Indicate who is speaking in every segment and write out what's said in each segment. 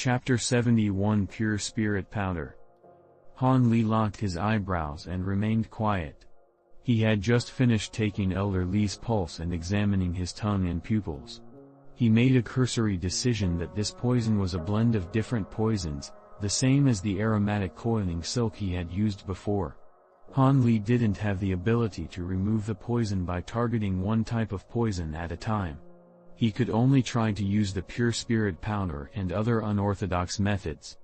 Speaker 1: Chapter 71 Pure Spirit Powder. Han Li locked his eyebrows and remained quiet. He had just finished taking Elder Li's pulse and examining his tongue and pupils. He made a cursory decision that this poison was a blend of different poisons, the same as the aromatic coiling silk he had used before. Han Li didn't have the ability to remove the poison by targeting one type of poison at a time. He could only try to use the pure spirit powder and other unorthodox methods.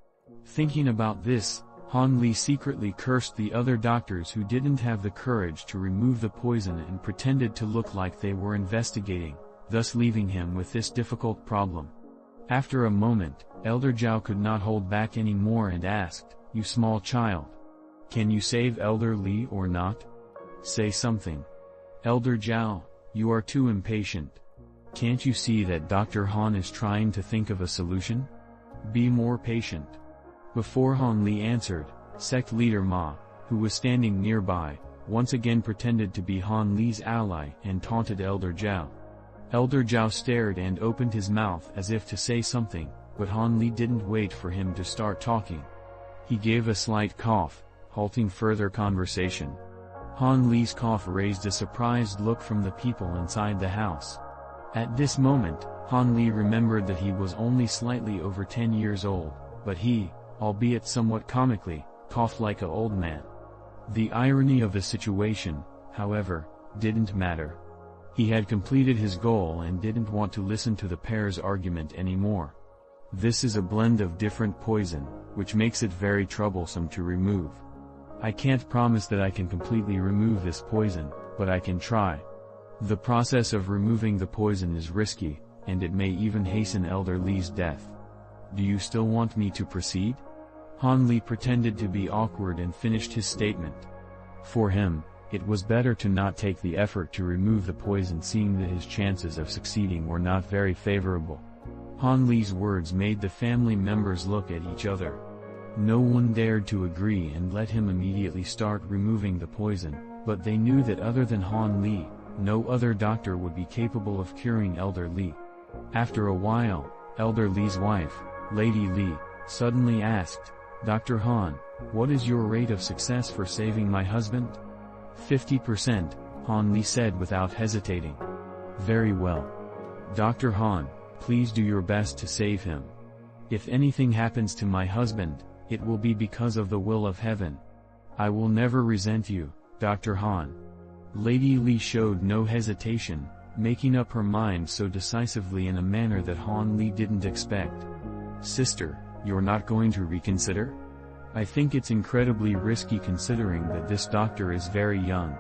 Speaker 1: Thinking about this, Han Li secretly cursed the other doctors who didn't have the courage to remove the poison and pretended to look like they were investigating, thus leaving him with this difficult problem. After a moment, Elder Zhao could not hold back anymore and asked, "You small child. Can you save Elder Li or not? Say something." "Elder Zhao, you are too impatient. Can't you see that Dr. Han is trying to think of a solution? Be more patient." Before Han Li answered, sect leader Ma, who was standing nearby, once again pretended to be Han Li's ally and taunted Elder Zhao. Elder Zhao stared and opened his mouth as if to say something, but Han Li didn't wait for him to start talking. He gave a slight cough, halting further conversation. Han Li's cough raised a surprised look from the people inside the house. At this moment, Han Li remembered that he was only slightly over 10 years old, but he, albeit somewhat comically, coughed like an old man. The irony of the situation, however, didn't matter. He had completed his goal and didn't want to listen to the pair's argument anymore. This is a blend of different poison, which makes it very troublesome to remove. I can't promise that I can completely remove this poison, but I can try. The process of removing the poison is risky, and it may even hasten Elder Li's death. Do you still want me to proceed? Han Li pretended to be awkward and finished his statement. For him, it was better to not take the effort to remove the poison, seeing that his chances of succeeding were not very favorable. Han Li's words made the family members look at each other. No one dared to agree and let him immediately start removing the poison, but they knew that other than Han Li, no other doctor would be capable of curing Elder Li. After a while, Elder Li's wife, Lady Li, suddenly asked, "Dr. Han, what is your rate of success for saving my husband?" 50%, Han Li said without hesitating. "Very well. Dr. Han, please do your best to save him. If anything happens to my husband, it will be because of the will of heaven. I will never resent you, Dr. Han." Lady Li showed no hesitation, making up her mind so decisively in a manner that Han Li didn't expect. "Sister, you're not going to reconsider? I think it's incredibly risky considering that this doctor is very young."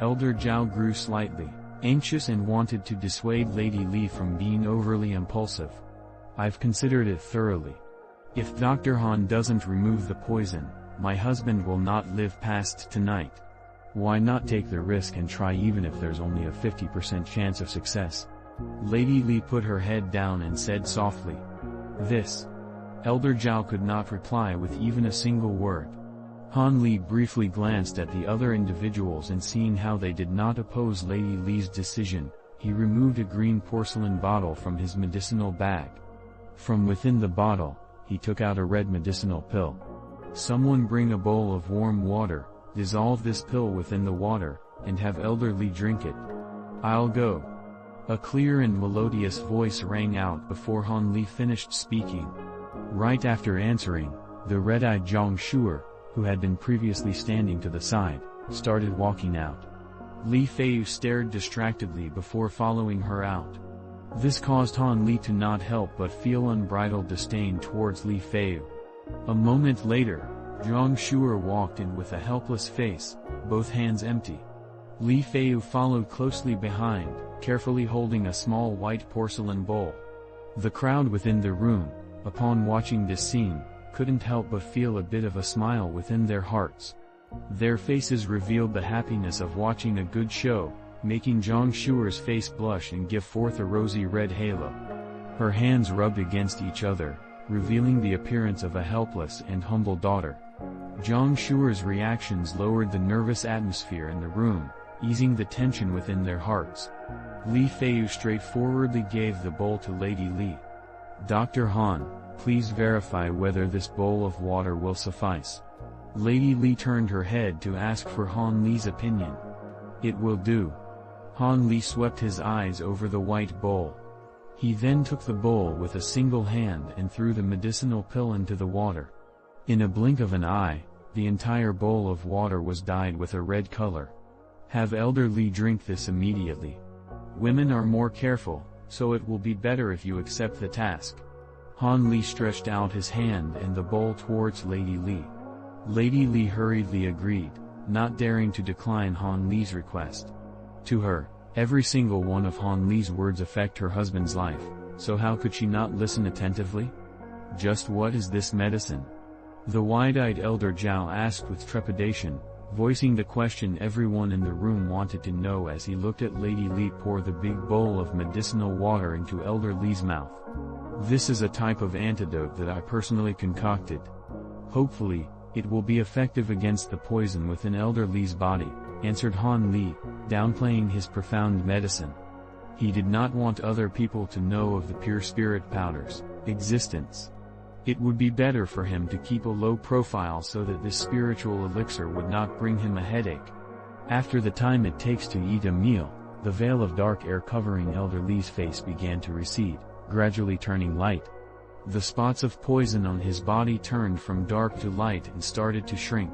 Speaker 1: Elder Zhao grew slightly anxious and wanted to dissuade Lady Li from being overly impulsive. "I've considered it thoroughly. If Dr. Han doesn't remove the poison, my husband will not live past tonight. Why not take the risk and try even if there's only a 50% chance of success?" Lady Li put her head down and said softly. "This." Elder Zhao could not reply with even a single word. Han Li briefly glanced at the other individuals and seeing how they did not oppose Lady Li's decision, he removed a green porcelain bottle from his medicinal bag. From within the bottle, he took out a red medicinal pill. "Someone bring a bowl of warm water, dissolve this pill within the water, and have Elder Li drink it." "I'll go." A clear and melodious voice rang out before Han Li finished speaking. Right after answering, the red-eyed Zhang Shuer, who had been previously standing to the side, started walking out. Li Feiyu stared distractedly before following her out. This caused Han Li to not help but feel unbridled disdain towards Li Feiyu. A moment later, Zhang Shuer walked in with a helpless face, both hands empty. Li Feiyu followed closely behind, carefully holding a small white porcelain bowl. The crowd within the room, upon watching this scene, couldn't help but feel a bit of a smile within their hearts. Their faces revealed the happiness of watching a good show, making Zhang Shuer's face blush and give forth a rosy red halo. Her hands rubbed against each other, revealing the appearance of a helpless and humble daughter. Zhang Shuer's reactions lowered the nervous atmosphere in the room, easing the tension within their hearts. Li Feiyu straightforwardly gave the bowl to Lady Li. "Dr. Han, please verify whether this bowl of water will suffice. Lady Li turned her head to ask for Han Li's opinion. It will do. Han Li swept his eyes over the white bowl. He then took the bowl with a single hand and threw the medicinal pill into the water. In a blink of an eye, the entire bowl of water was dyed with a red color. Have Elder Li drink this immediately. Women are more careful, so it will be better if you accept the task. Han Li stretched out his hand and the bowl towards Lady Li. Lady Li hurriedly agreed, not daring to decline Han Li's request. To her, every single one of Han Li's words affect her husband's life, so how could she not listen attentively? Just what is this medicine? The wide-eyed Elder Zhao asked with trepidation, voicing the question everyone in the room wanted to know as he looked at Lady Li pour the big bowl of medicinal water into Elder Li's mouth. This is a type of antidote that I personally concocted. Hopefully, it will be effective against the poison within Elder Li's body, answered Han Li, downplaying his profound medicine. He did not want other people to know of the pure spirit powder's existence. It would be better for him to keep a low profile so that this spiritual elixir would not bring him a headache. After the time it takes to eat a meal, the veil of dark air covering Elder Li's face began to recede, gradually turning light. The spots of poison on his body turned from dark to light and started to shrink.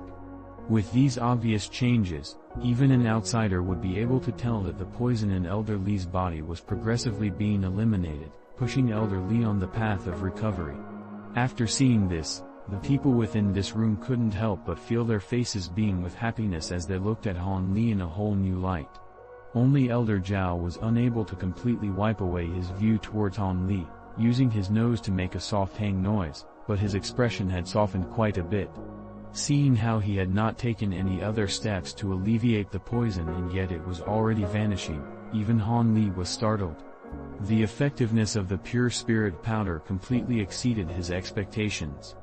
Speaker 1: With these obvious changes, even an outsider would be able to tell that the poison in Elder Li's body was progressively being eliminated, pushing Elder Li on the path of recovery. After seeing this, the people within this room couldn't help but feel their faces beam with happiness as they looked at Han Li in a whole new light. Only Elder Zhao was unable to completely wipe away his view towards Han Li, using his nose to make a soft hang noise, but his expression had softened quite a bit. Seeing how he had not taken any other steps to alleviate the poison and yet it was already vanishing, even Han Li was startled. The effectiveness of the pure spirit powder completely exceeded his expectations.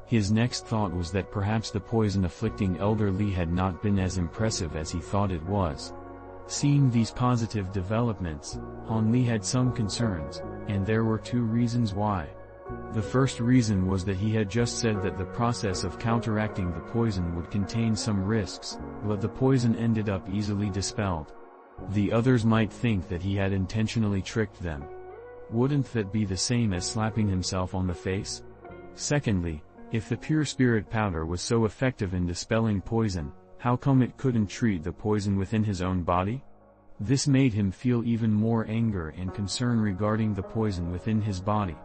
Speaker 1: His next thought was that perhaps the poison afflicting Elder Li had not been as impressive as he thought it was. Seeing these positive developments, Han Li had some concerns, and there were two reasons why. The first reason was that he had just said that the process of counteracting the poison would contain some risks, but the poison ended up easily dispelled. The others might think that he had intentionally tricked them. Wouldn't that be the same as slapping himself on the face? Secondly, if the pure spirit powder was so effective in dispelling poison, how come it couldn't treat the poison within his own body? This made him feel even more anger and concern regarding the poison within his body.